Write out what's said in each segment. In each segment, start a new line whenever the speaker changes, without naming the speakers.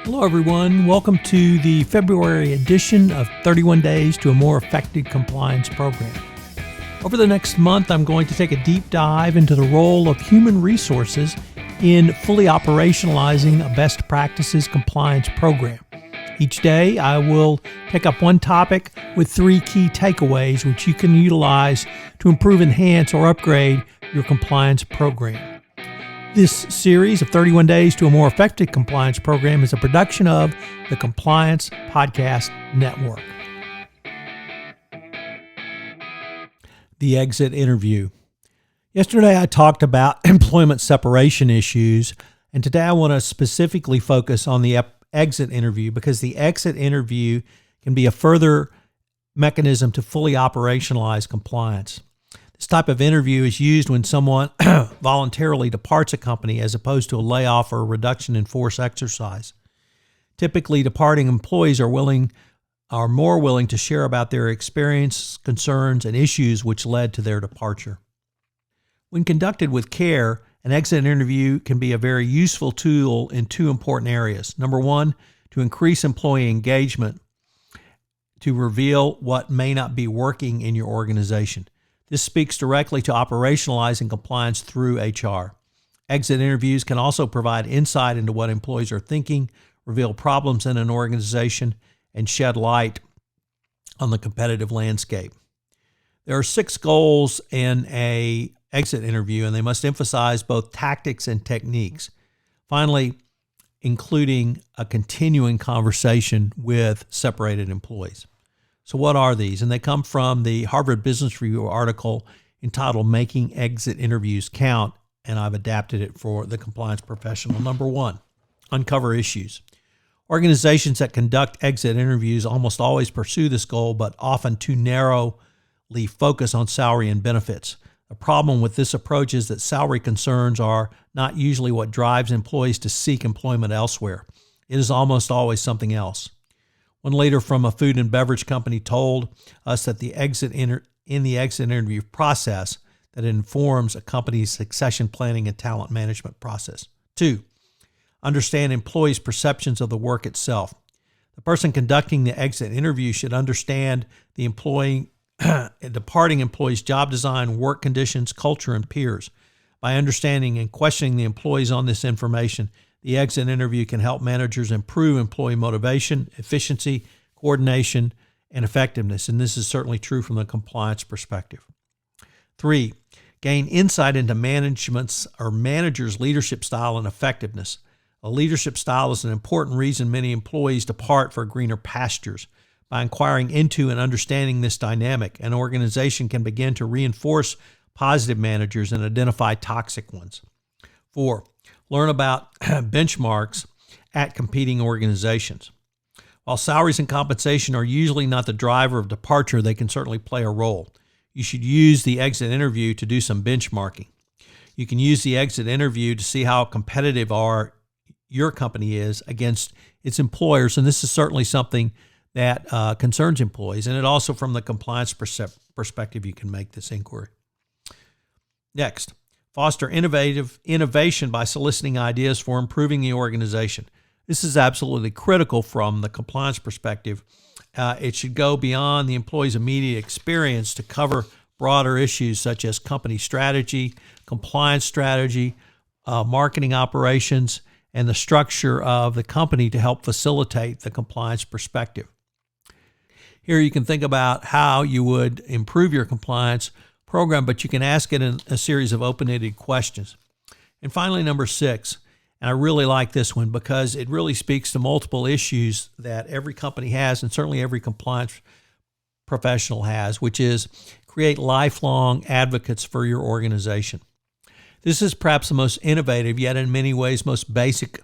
Hello, everyone. Welcome to the February edition of 31 Days to a More Effective Compliance Program. Over the next month, I'm going to take a deep dive into the role of human resources in fully operationalizing a best practices compliance program. Each day, I will pick up one topic with three key takeaways which you can utilize to improve, enhance, or upgrade your compliance program. This series of 31 Days to a More Effective Compliance Program is a production of the Compliance Podcast Network. The exit interview. Yesterday, I talked about employment separation issues, and today I want to specifically focus on the exit interview because the exit interview can be a further mechanism to fully operationalize compliance. This type of interview is used when someone voluntarily departs a company as opposed to a layoff or a reduction in force exercise. Typically, departing employees are more willing to share about their experience, concerns, and issues which led to their departure. When conducted with care, an exit interview can be a very useful tool in two important areas. Number one, to increase employee engagement, to reveal what may not be working in your organization. This speaks directly to operationalizing compliance through HR. Exit interviews can also provide insight into what employees are thinking, reveal problems in an organization, and shed light on the competitive landscape. There are 6 goals in an exit interview, and they must emphasize both tactics and techniques. Finally, including a continuing conversation with separated employees. So what are these? And they come from the Harvard Business Review article entitled Making Exit Interviews Count, and I've adapted it for the compliance professional. Number 1, uncover issues. Organizations that conduct exit interviews almost always pursue this goal, but often too narrowly focus on salary and benefits. The problem with this approach is that salary concerns are not usually what drives employees to seek employment elsewhere. It is almost always something else. One leader from a food and beverage company told us that in the exit interview process that it informs a company's succession planning and talent management process. 2, understand employees' perceptions of the work itself. The person conducting the exit interview should understand the departing employee's job design, work conditions, culture, and peers. By understanding and questioning the employees on this information, the exit interview can help managers improve employee motivation, efficiency, coordination, and effectiveness. And this is certainly true from the compliance perspective. 3, gain insight into management's or managers' leadership style and effectiveness. A leadership style is an important reason many employees depart for greener pastures. By inquiring into and understanding this dynamic, an organization can begin to reinforce positive managers and identify toxic ones. 4, learn about benchmarks at competing organizations. While salaries and compensation are usually not the driver of departure, they can certainly play a role. You should use the exit interview to do some benchmarking. You can use the exit interview to see how competitive your company is against its employers, and this is certainly something that concerns employees, and it also from the compliance perspective you can make this inquiry. Next, foster innovation by soliciting ideas for improving the organization. This is absolutely critical from the compliance perspective. It should go beyond the employee's immediate experience to cover broader issues such as company strategy, compliance strategy, marketing operations, and the structure of the company to help facilitate the compliance perspective. Here you can think about how you would improve your compliance program, but you can ask it in a series of open-ended questions. And finally, number 6, and I really like this one because it really speaks to multiple issues that every company has and certainly every compliance professional has, which is create lifelong advocates for your organization. This is perhaps the most innovative, yet in many ways most basic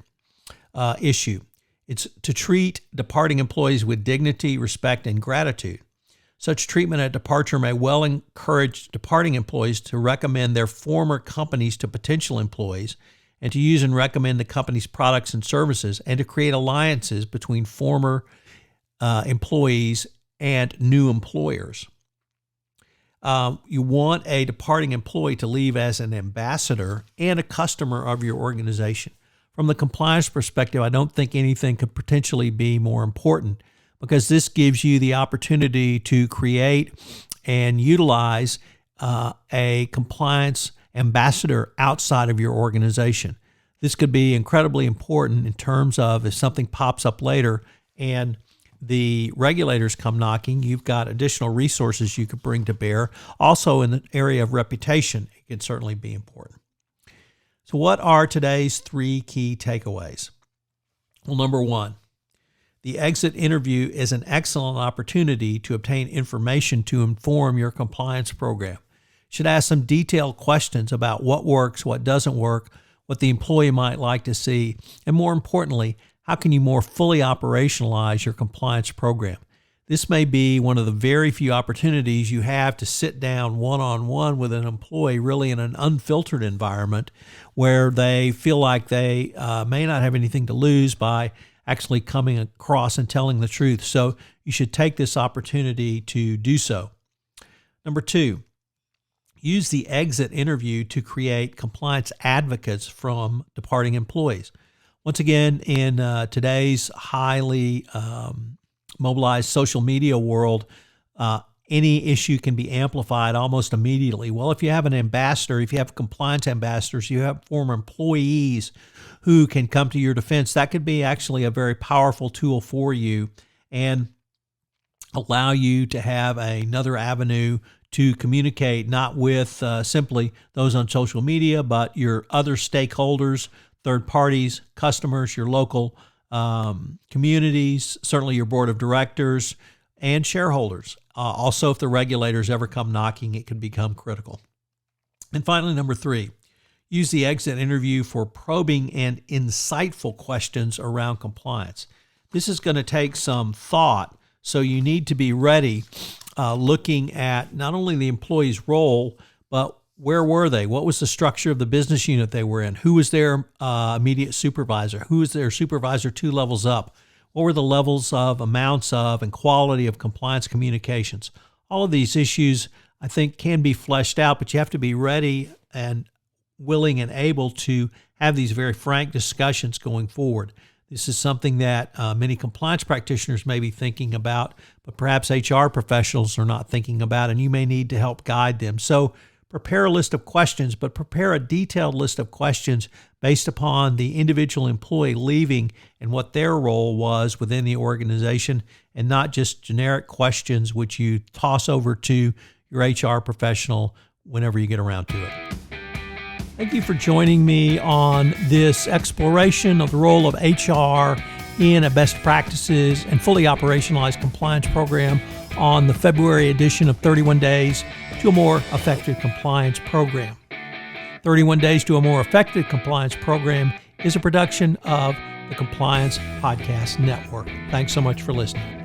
issue. It's to treat departing employees with dignity, respect, and gratitude. Such treatment at departure may well encourage departing employees to recommend their former companies to potential employees and to use and recommend the company's products and services and to create alliances between former employees and new employers. You want a departing employee to leave as an ambassador and a customer of your organization. from the compliance perspective, I don't think anything could potentially be more important, because this gives you the opportunity to create and utilize a compliance ambassador outside of your organization. This could be incredibly important in terms of if something pops up later and the regulators come knocking, you've got additional resources you could bring to bear. Also, in the area of reputation, it can certainly be important. So what are today's 3 key takeaways? Well, number 1, the exit interview is an excellent opportunity to obtain information to inform your compliance program. You should ask some detailed questions about what works, what doesn't work, what the employee might like to see, and more importantly, how can you more fully operationalize your compliance program? This may be one of the very few opportunities you have to sit down one-on-one with an employee, really in an unfiltered environment where they feel like they may not have anything to lose by actually coming across and telling the truth. So you should take this opportunity to do so. Number 2, use the exit interview to create compliance advocates from departing employees. Once again, in today's highly mobilized social media world, any issue can be amplified almost immediately. Well, if you have an ambassador, if you have compliance ambassadors, you have former employees who can come to your defense, that could be actually a very powerful tool for you and allow you to have another avenue to communicate, not with simply those on social media, but your other stakeholders, third parties, customers, your local communities, certainly your board of directors, and shareholders. Also, if the regulators ever come knocking, it can become critical. And finally, number 3, use the exit interview for probing and insightful questions around compliance. This is going to take some thought, so you need to be ready looking at not only the employee's role, but where were they? What was the structure of the business unit they were in? Who was their immediate supervisor? Who was their supervisor 2 levels up? What were the levels of, amounts of, and quality of compliance communications? All of these issues, I think, can be fleshed out, but you have to be ready and willing and able to have these very frank discussions going forward. This is something that many compliance practitioners may be thinking about, but perhaps HR professionals are not thinking about, and you may need to help guide them. So prepare a list of questions, but prepare a detailed list of questions based upon the individual employee leaving and what their role was within the organization, and not just generic questions which you toss over to your HR professional whenever you get around to it. Thank you for joining me on this exploration of the role of HR in a best practices and fully operationalized compliance program on the February edition of 31 Days to a More Effective Compliance Program. 31 Days to a More Effective Compliance Program is a production of the Compliance Podcast Network. Thanks so much for listening.